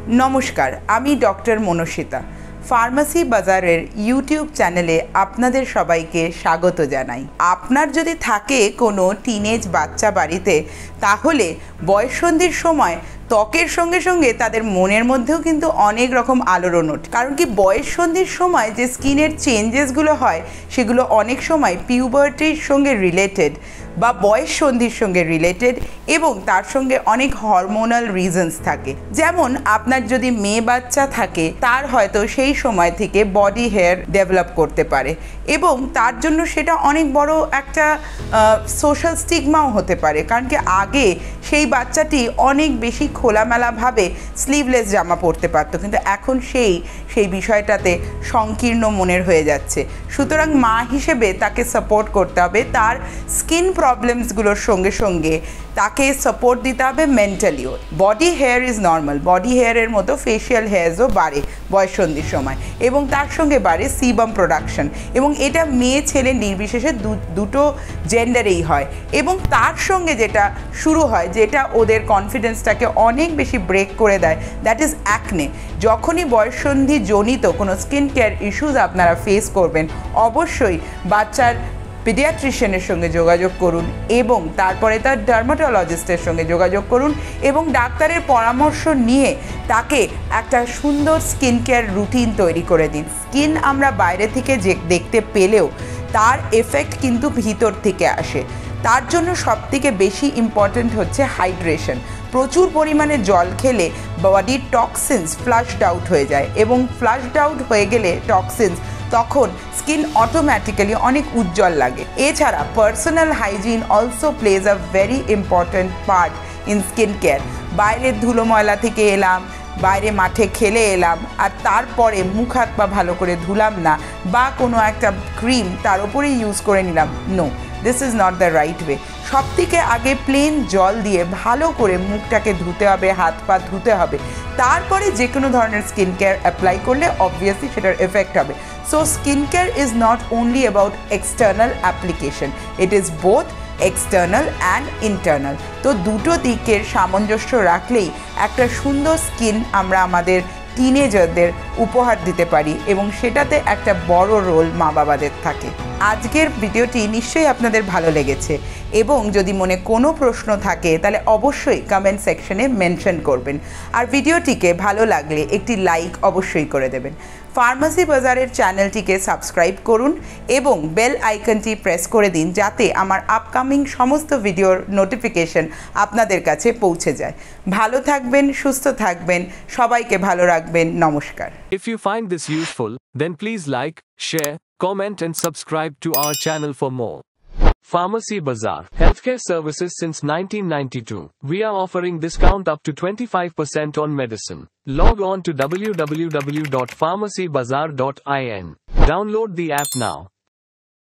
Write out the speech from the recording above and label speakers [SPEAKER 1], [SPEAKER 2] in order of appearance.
[SPEAKER 1] নমস্কার, আমি doctor মনস্বিতা। Pharmacy বাজারের ইউটিউব চ্যানেলে আপনাদের সবাইকে স্বাগত জানাই। আপনার যদি থাকে কোনো টিনেজ বাচ্চা বাড়িতে, তাহলে বয়ঃসন্ধির সময় ত্বকের সঙ্গে সঙ্গে তাদের মনের মধ্যেও কিন্তু অনেক রকম আলোড়ন ওঠে। কারণ কি, বয়ঃসন্ধির সময় যে স্কিনের চেঞ্জেসগুলো হয় সেগুলো অনেক সময় পিউবার্টির সঙ্গে রিলেটেড বা বয়ঃসন্ধির সঙ্গে রিলেটেড, এবং তার সঙ্গে অনেক হরমোনাল রিজনস থাকে। যেমন আপনার যদি মেয়ে বাচ্চা থাকে, তার হয়তো সেই সময় থেকে বডি হেয়ার ডেভেলপ করতে পারে, এবং তার জন্য সেটা অনেক বড় একটা সোশ্যাল স্টিগমাও হতে পারে। কারণ কি, আগে সেই বাচ্চাটি অনেক বেশি খোলামেলাভাবে স্লিভলেস জামা পরতে পারতো, কিন্তু এখন সেই বিষয়টাতে সংকীর্ণ মনের হয়ে যাচ্ছে। সুতরাং মা হিসেবে তাকে সাপোর্ট করতে হবে, তার স্কিন প্রবলেমসগুলোর সঙ্গে সঙ্গে তাকে সাপোর্ট দিতে হবে মেন্টালিও। Body hair is normal, body হেয়ারের মতো ফেশিয়াল হেয়ারসও বাড়ে বয়ঃসন্ধির সময়, এবং তার সঙ্গে বাড়ে সিবাম প্রোডাকশন, এবং এটা মেয়ে ছেলে নির্বিশেষে দুটো জেন্ডারেই হয়। এবং তার সঙ্গে যেটা শুরু হয়, যেটা ওদের কনফিডেন্সটাকে অনেক বেশি ব্রেক করে দেয়, দ্যাট ইজ অ্যাকনে। যখনই বয়ঃসন্ধি জনিত কোনো স্কিন কেয়ার ইস্যুস আপনারা ফেস করবেন, অবশ্যই বাচ্চার পিডিয়াট্রিশিয়ানের সঙ্গে যোগাযোগ করুন, এবং তারপরে তার ডার্মাটোলজিস্টের সঙ্গে যোগাযোগ করুন, এবং ডাক্তারের পরামর্শ নিয়ে তাকে একটা সুন্দর স্কিন কেয়ার রুটিন তৈরি করে দিন। স্কিন আমরা বাইরে থেকে যে দেখতে পেলেও তার এফেক্ট কিন্তু ভিতর থেকে আসে। তার জন্য সবথেকে বেশি ইম্পর্ট্যান্ট হচ্ছে হাইড্রেশন। প্রচুর পরিমাণে জল খেলে বডির টক্সিনস ফ্লাশড আউট হয়ে যায়, এবং ফ্লাশড আউট হয়ে গেলে টক্সিনস, তখন স্কিন অটোমেটিক্যালি অনেক উজ্জ্বল লাগে। এছাড়া personal hygiene also plays a very important part in skin care. বাইরের ধুলো ময়লা থেকে এলাম, বাইরে মাঠে খেলে এলাম, আর তারপরে মুখ হাত পা ভালো করে ধুলাম না, বা কোনো একটা ক্রিম তার উপরেই ইউজ করে নিলাম, no, this is not the right way. সব থেকে আগে প্লেন জল দিয়ে ভালো করে মুখটাকে ধুতে হবে, হাত পা ধুতে হবে, তারপরে যে কোনো ধরনের স্কিন কেয়ার অ্যাপ্লাই করলে অবভিয়াসলি সেটার এফেক্ট হবে। So skin care is not only about external application, it is both external and internal. তো দুটো দিকের সামঞ্জস্য রাখলেই একটা সুন্দর স্কিন আমরা আমাদের টিনেজারদের উপহার দিতে পারি, এবং সেটাতে একটা বড় রোল মা বাবাদের থাকে। আজকের ভিডিওটি নিশ্চয়ই আপনাদের ভালো লেগেছে, এবং যদি মনে কোনো প্রশ্ন থাকে তাহলে অবশ্যই কমেন্ট সেকশনে মেনশন করবেন, আর ভিডিওটিকে ভালো লাগলে একটি লাইক অবশ্যই করে দেবেন। ফার্মাসি বাজারের চ্যানেলটিকে সাবস্ক্রাইব করুন, এবং বেল আইকনটি প্রেস করে দিন, যাতে আমার আপকামিং সমস্ত ভিডিওর নোটিফিকেশন আপনাদের কাছে পৌঁছে যায়। ভালো থাকবেন, সুস্থ থাকবেন, সবাইকে ভালো রাখবেন। নমস্কার।
[SPEAKER 2] If you find this useful, then please like, share, comment and subscribe to our channel for more. Pharmacy Bazaar, healthcare services since 1992. We are offering discount up to 25% on medicine. Log on to www.pharmacybazaar.in. Download the app now.